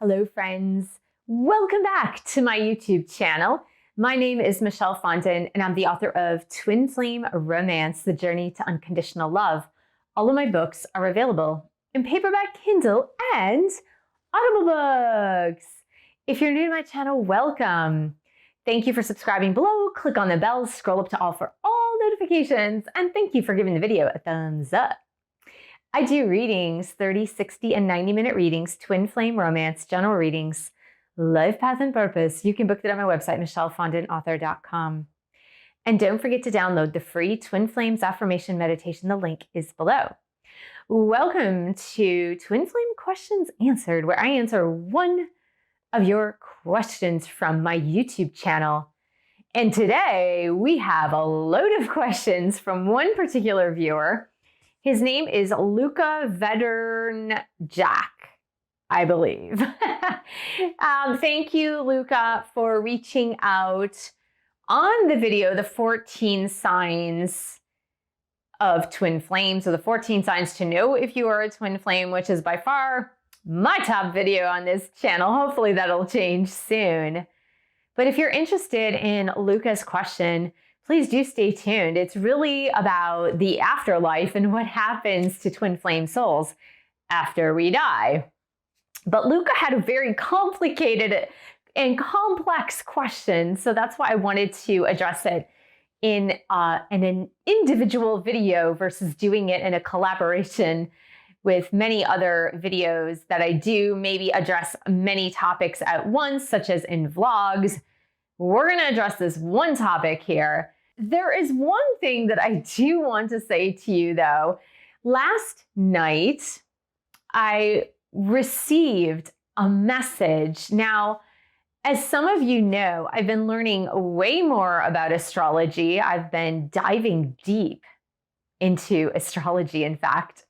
Hello friends, welcome back to my YouTube channel. My name is Michelle Fondin and I'm the author of Twin Flame Romance, The Journey to Unconditional Love. All of my books are available in paperback, Kindle, and Audible books. If you're new to my channel, welcome. Thank you for subscribing below. Click on the bell, scroll up to all for all notifications, and thank you for giving the video a thumbs up. I do readings, 30, 60, and 90-minute readings, twin flame romance, general readings, life path and purpose. You can book it on my website, michellefondinauthor.com. And don't forget to download the free Twin Flames Affirmation Meditation. The link is below. Welcome to Twin Flame Questions Answered, where I answer one of your questions from my YouTube channel. And today we have a load of questions from one particular viewer. His name is Luca Vedern Jack, I believe. Thank you, Luca, for reaching out on the video, the 14 signs of twin flames, or the 14 signs to know if you are a twin flame, which is by far my top video on this channel. Hopefully that'll change soon. But if you're interested in Luca's question, please do stay tuned. It's really about the afterlife and what happens to twin flame souls after we die. But Luca had a very complicated and complex question, so that's why I wanted to address it in an individual video versus doing it in a collaboration with many other videos that I do, maybe address many topics at once, such as in vlogs. We're gonna address this one topic here. There is one thing that I do want to say to you though. Last night, I received a message. Now, as some of you know, I've been learning way more about astrology. I've been diving deep into astrology, in fact.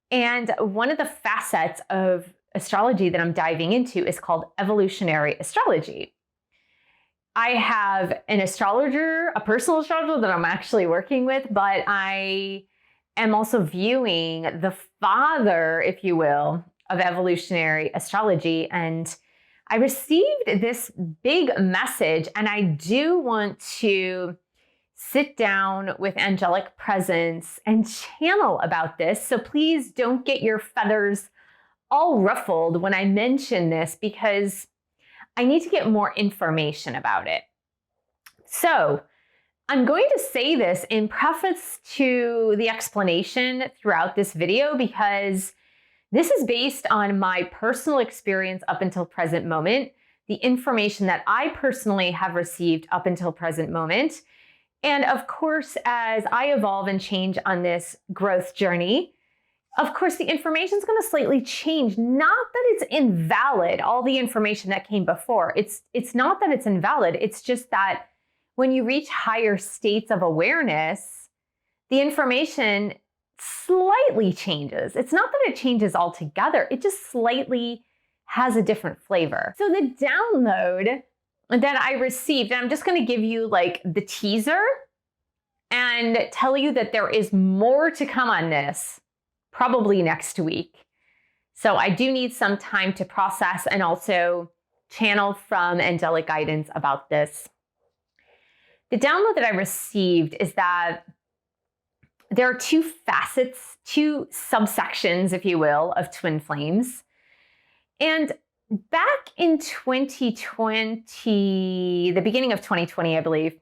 And one of the facets of astrology that I'm diving into is called evolutionary astrology. I have an astrologer, a personal astrologer that I'm actually working with, but I am also viewing the father, if you will, of evolutionary astrology. And I received this big message, and I do want to sit down with angelic presence and channel about this. So please don't get your feathers all ruffled when I mention this, because I need to get more information about it. So I'm going to say this in preface to the explanation throughout this video, because this is based on my personal experience up until present moment, the information that I personally have received up until present moment. And of course, as I evolve and change on this growth journey, of course, the information is going to slightly change. Not that it's invalid, all the information that came before. It's not that it's invalid. It's just that when you reach higher states of awareness, the information slightly changes. It's not that it changes altogether. It just slightly has a different flavor. So the download that I received, and I'm just going to give you like the teaser and tell you that there is more to come on this, probably next week. So I do need some time to process and also channel from angelic guidance about this. The download that I received is that there are two facets, two subsections, if you will, of twin flames. And back in 2020, the beginning of 2020, I believe,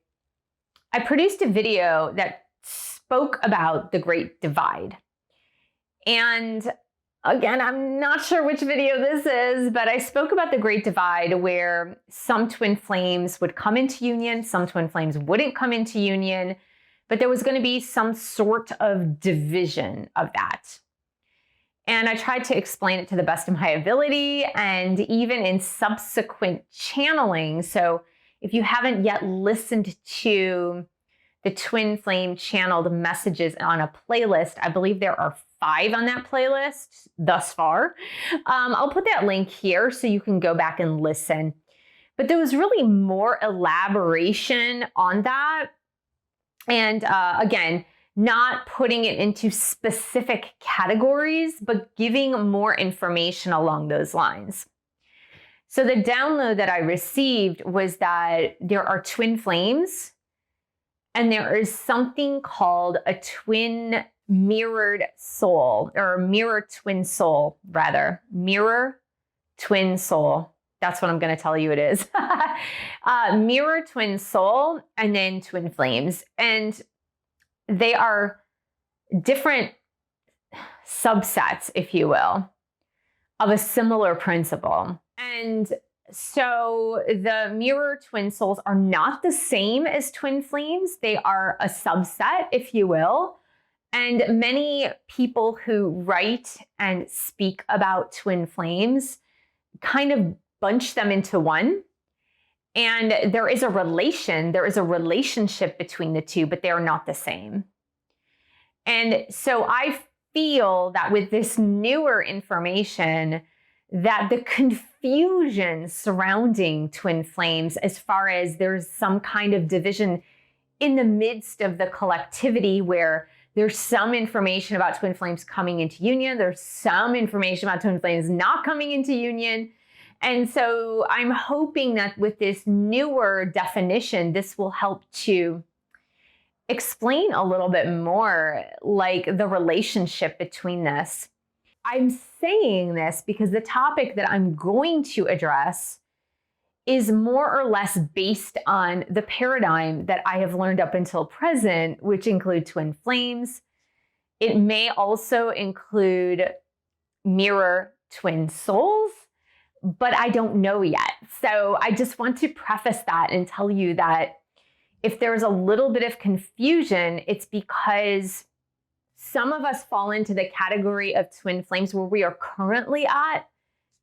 I produced a video that spoke about the Great Divide. And again, I'm not sure which video this is, but I spoke about the Great Divide, where some twin flames would come into union, some twin flames wouldn't come into union, but there was going to be some sort of division of that. And I tried to explain it to the best of my ability, and even in subsequent channeling. So if you haven't yet listened to the twin flame channeled messages on a playlist, I believe there are 5 on that playlist thus far. I'll put that link here so you can go back and listen. But there was really more elaboration on that. And again, not putting it into specific categories, but giving more information along those lines. So the download that I received was that there are twin flames, and there is something called a twin mirrored soul, or mirror twin soul, rather. Mirror twin soul. That's what I'm going to tell you it is. Mirror twin soul, and then twin flames. And they are different subsets, if you will, of a similar principle. And so the mirror twin souls are not the same as twin flames. They are a subset, if you will. And many people who write and speak about twin flames kind of bunch them into one. And there is a relationship between the two, but they are not the same. And so I feel that with this newer information, that the confusion surrounding twin flames, as far as there's some kind of division in the midst of the collectivity where there's some information about twin flames coming into union, there's some information about twin flames not coming into union. And so I'm hoping that with this newer definition, this will help to explain a little bit more, like the relationship between this. I'm saying this because the topic that I'm going to address is more or less based on the paradigm that I have learned up until present, which include twin flames. It may also include mirror twin souls, but I don't know yet. So I just want to preface that and tell you that if there's a little bit of confusion, it's because some of us fall into the category of twin flames where we are currently at,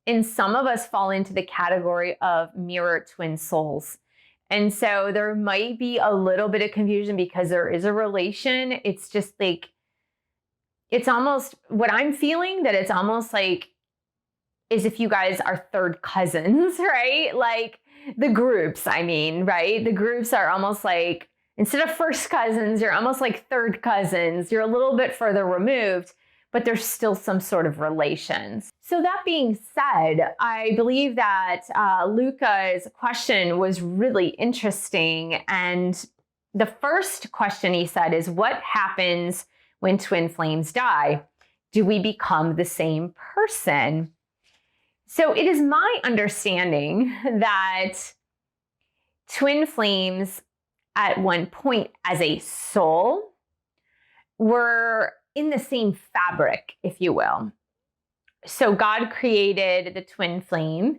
and some of us fall into the category of mirror twin souls. And so there might be a little bit of confusion because there is a relation. It's just like, it's almost what I'm feeling, that it's almost like is if you guys are third cousins, right? Like the groups, I mean, right? The groups are almost like, instead of first cousins, you're almost like third cousins. You're a little bit further removed, but there's still some sort of relations. So that being said, I believe that Luca's question was really interesting. And the first question he said is, what happens when twin flames die? Do we become the same person? So it is my understanding that twin flames at one point as a soul were in the same fabric, if you will. So God created the twin flame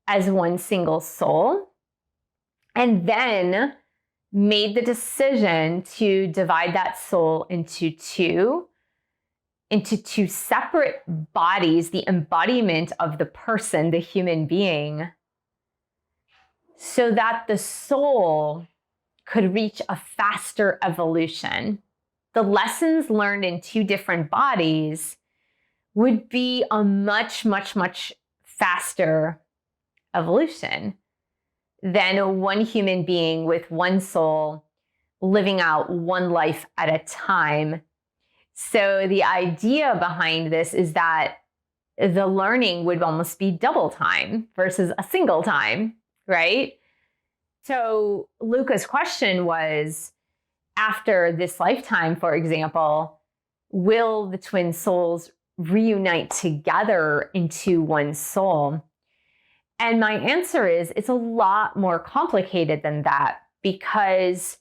as one single soul, and then made the decision to divide that soul into two separate bodies, the embodiment of the person, the human being, so that the soul could reach a faster evolution. The lessons learned in two different bodies would be a much, much, much faster evolution than one human being with one soul living out one life at a time. So the idea behind this is that the learning would almost be double time versus a single time, right? So Luca's question was, after this lifetime, for example, will the twin souls reunite together into one soul? And my answer is, it's a lot more complicated than that, because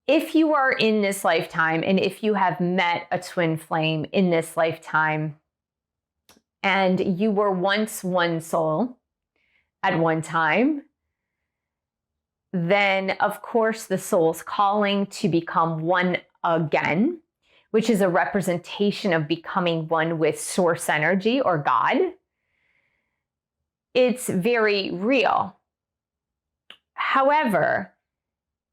if you are in this lifetime, and if you have met a twin flame in this lifetime, and you were once one soul at one time, then of course the soul's calling to become one again, which is a representation of becoming one with source energy or God. It's very real. However,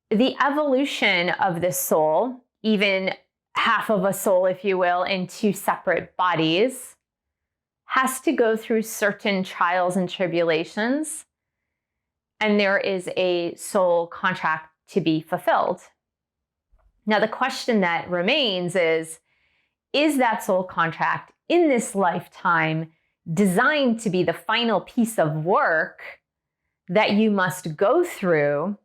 the evolution of the soul, even half of a soul, if you will, in two separate bodies, has to go through certain trials and tribulations, and there is a soul contract to be fulfilled. Now, the question that remains is that soul contract in this lifetime designed to be the final piece of work that you must go through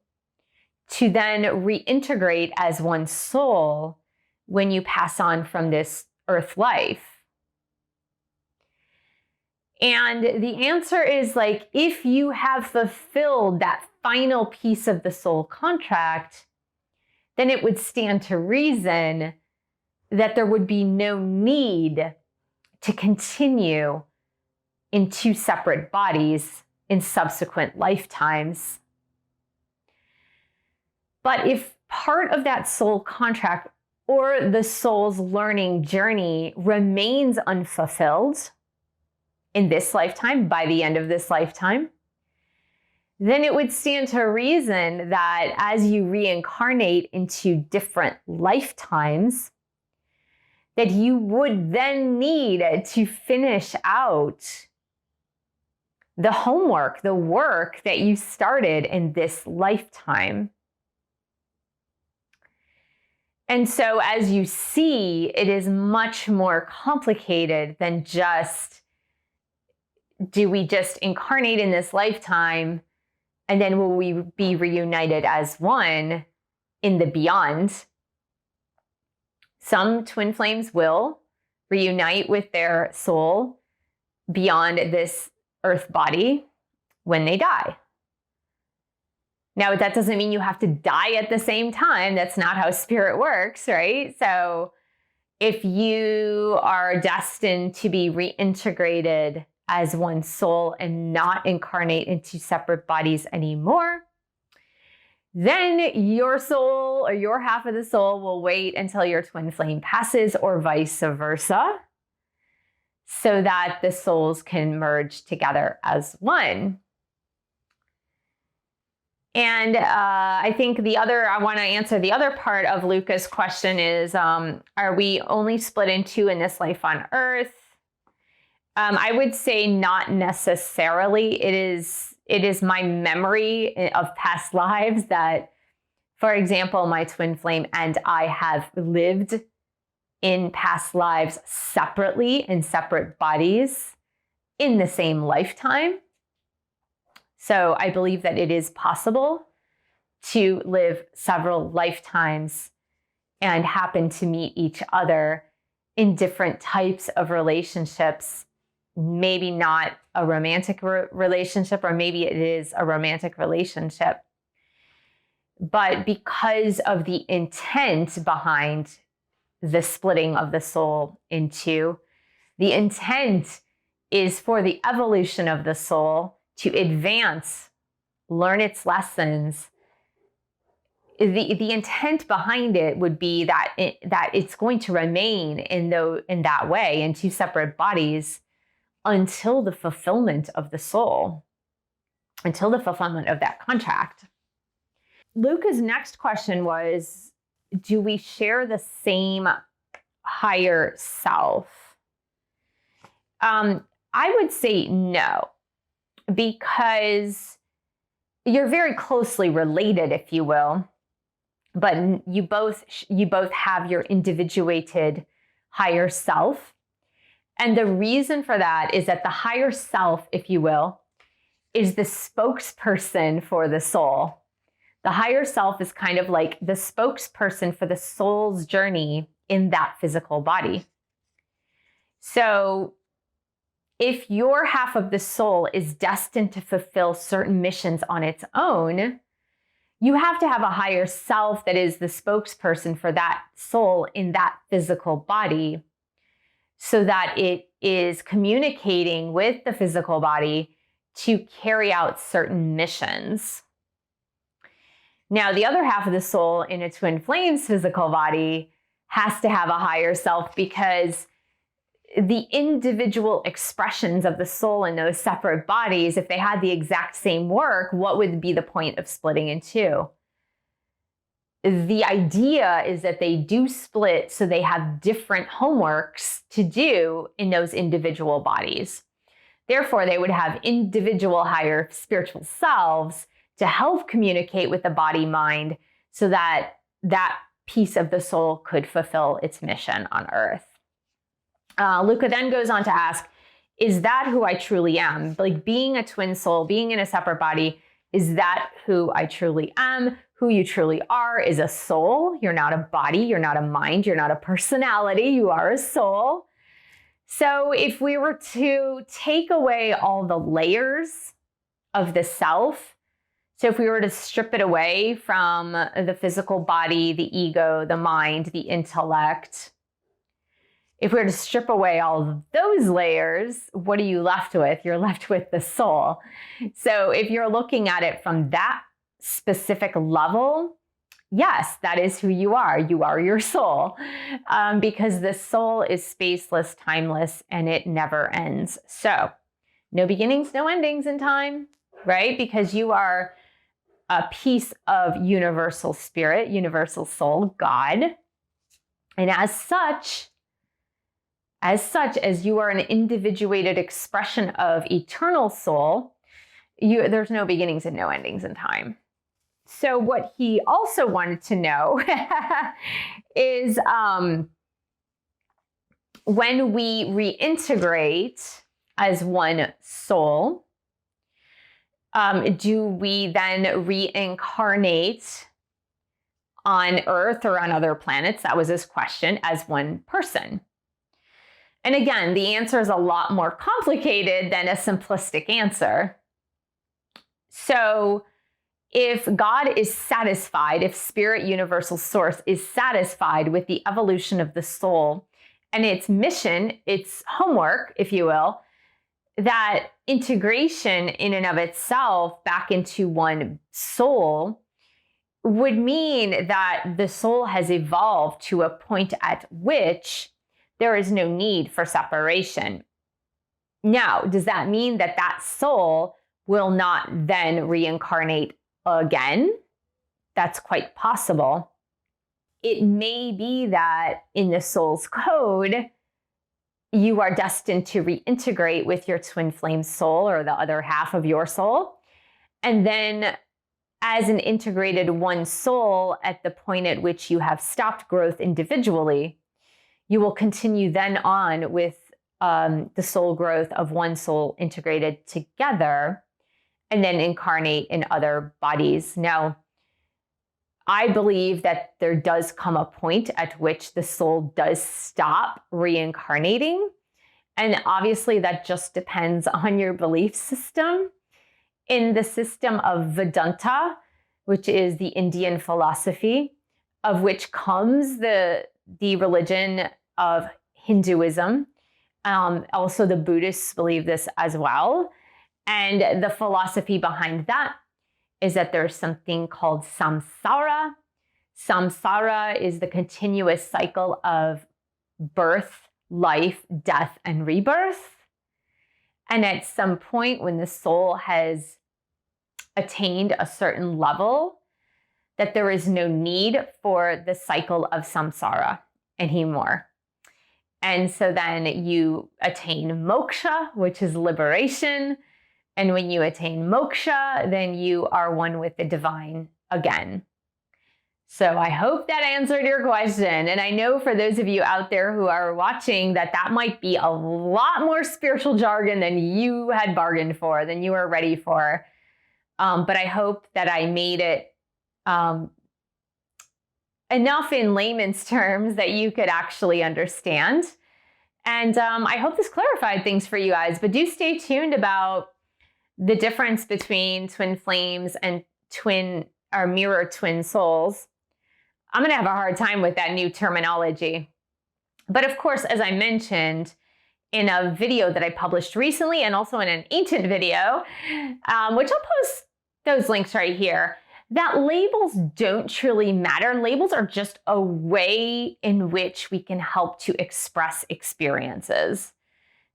to then reintegrate as one soul when you pass on from this earth life. And the answer is, like, if you have fulfilled that final piece of the soul contract, then it would stand to reason that there would be no need to continue in two separate bodies in subsequent lifetimes. But if part of that soul contract or the soul's learning journey remains unfulfilled in this lifetime, by the end of this lifetime, then it would stand to reason that as you reincarnate into different lifetimes, that you would then need to finish out the homework, the work that you started in this lifetime. And so as you see, it is much more complicated than just, do we just incarnate in this lifetime and then will we be reunited as one in the beyond? Some twin flames will reunite with their soul beyond this earth body when they die. Now, that doesn't mean you have to die at the same time. That's not how spirit works, right? So if you are destined to be reintegrated as one soul and not incarnate into separate bodies anymore, then your soul or your half of the soul will wait until your twin flame passes, or vice versa, so that the souls can merge together as one. And I think I want to answer the other part of Luca's question is, are we only split in two in this life on Earth? I would say not necessarily. It is my memory of past lives that, for example, my twin flame and I have lived in past lives separately in separate bodies in the same lifetime. So I believe that it is possible to live several lifetimes and happen to meet each other in different types of relationships. Maybe not a romantic relationship, or maybe it is a romantic relationship. But because of the intent behind the splitting of the soul in two, the intent is for the evolution of the soul to advance, learn its lessons. The intent behind it would be that it's going to remain in that way in two separate bodies until the fulfillment of the soul, until the fulfillment of that contract. Luca's next question was, do we share the same higher self? I would say no, because you're very closely related, if you will, but you both have your individuated higher self. And the reason for that is that the higher self, if you will, is the spokesperson for the soul. The higher self is kind of like the spokesperson for the soul's journey in that physical body. So if your half of the soul is destined to fulfill certain missions on its own, you have to have a higher self that is the spokesperson for that soul in that physical body, so that it is communicating with the physical body to carry out certain missions. Now, the other half of the soul in a twin flame's physical body has to have a higher self, because the individual expressions of the soul in those separate bodies, if they had the exact same work, what would be the point of splitting in two? The idea is that they do split so they have different homeworks to do in those individual bodies. Therefore, they would have individual higher spiritual selves to help communicate with the body mind, so that that piece of the soul could fulfill its mission on Earth. Luca then goes on to ask, is that who I truly am? Like being a twin soul, being in a separate body, is that who I truly am? Who you truly are is a soul. You're not a body, you're not a mind, you're not a personality, you are a soul. So if we were to take away all the layers of the self, so if we were to strip it away from the physical body, the ego, the mind, the intellect, if we were to strip away all of those layers, what are you left with? You're left with the soul. So if you're looking at it from that specific level, yes, that is who you are. You are your soul, because the soul is spaceless, timeless, and it never ends. So no beginnings, no endings in time, right? Because you are a piece of universal spirit, universal soul, God. And as such as you are an individuated expression of eternal soul, there's no beginnings and no endings in time. So what he also wanted to know is when we reintegrate as one soul, do we then reincarnate on Earth or on other planets? That was his question, as one person. And again, the answer is a lot more complicated than a simplistic answer. So if God is satisfied, if Spirit Universal Source is satisfied with the evolution of the soul and its mission, its homework, if you will, that integration in and of itself back into one soul would mean that the soul has evolved to a point at which there is no need for separation. Now, does that mean that that soul will not then reincarnate again? That's quite possible. It may be that in the soul's code, you are destined to reintegrate with your twin flame soul or the other half of your soul. And then as an integrated one soul at the point at which you have stopped growth individually, you will continue then on with the soul growth of one soul integrated together and then incarnate in other bodies. Now, I believe that there does come a point at which the soul does stop reincarnating. And obviously that just depends on your belief system. In the system of Vedanta, which is the Indian philosophy, of which comes the religion of Hinduism. Also the Buddhists believe this as well. And the philosophy behind that is that there's something called samsara. Samsara is the continuous cycle of birth, life, death, and rebirth. And at some point when the soul has attained a certain level, that there is no need for the cycle of samsara anymore. And so then you attain moksha, which is liberation. And when you attain moksha, then you are one with the divine again. So I hope that answered your question. And I know for those of you out there who are watching that might be a lot more spiritual jargon than you had bargained for, than you were ready for. But I hope that I made it enough in layman's terms that you could actually understand. And I hope this clarified things for you guys, but do stay tuned about the difference between twin flames and twin or mirror twin souls. I'm going to have a hard time with that new terminology. But of course, as I mentioned in a video that I published recently and also in an ancient video, which I'll post those links right here, that labels don't truly matter. Labels are just a way in which we can help to express experiences.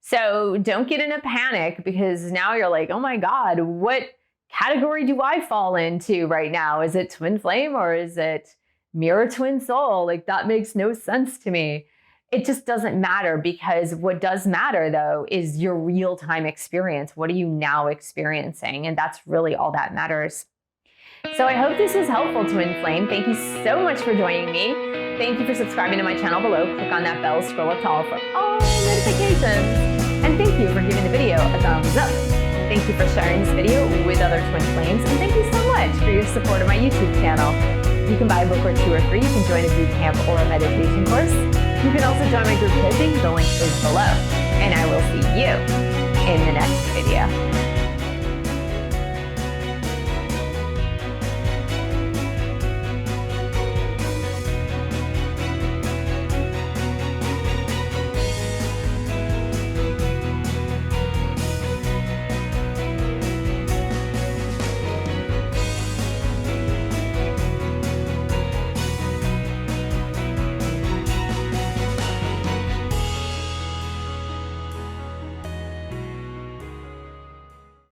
So don't get in a panic because now you're like, oh my God, what category do I fall into right now? Is it twin flame or is it mirror twin soul? Like that makes no sense to me. It just doesn't matter, because what does matter though is your real-time experience. What are you now experiencing? And that's really all that matters. So I hope this was helpful, Twin Flame. Thank you so much for joining me. Thank you for subscribing to my channel below. Click on that bell, scroll up to all for all notifications. And And thank you for giving the video a thumbs up. Thank you for sharing this video with other twin flames, and thank you so much for your support of my YouTube channel. You can buy a book or 2 or 3, you can join a boot camp or a meditation course. You can also join my group coaching, the link is below. And I will see you in the next video.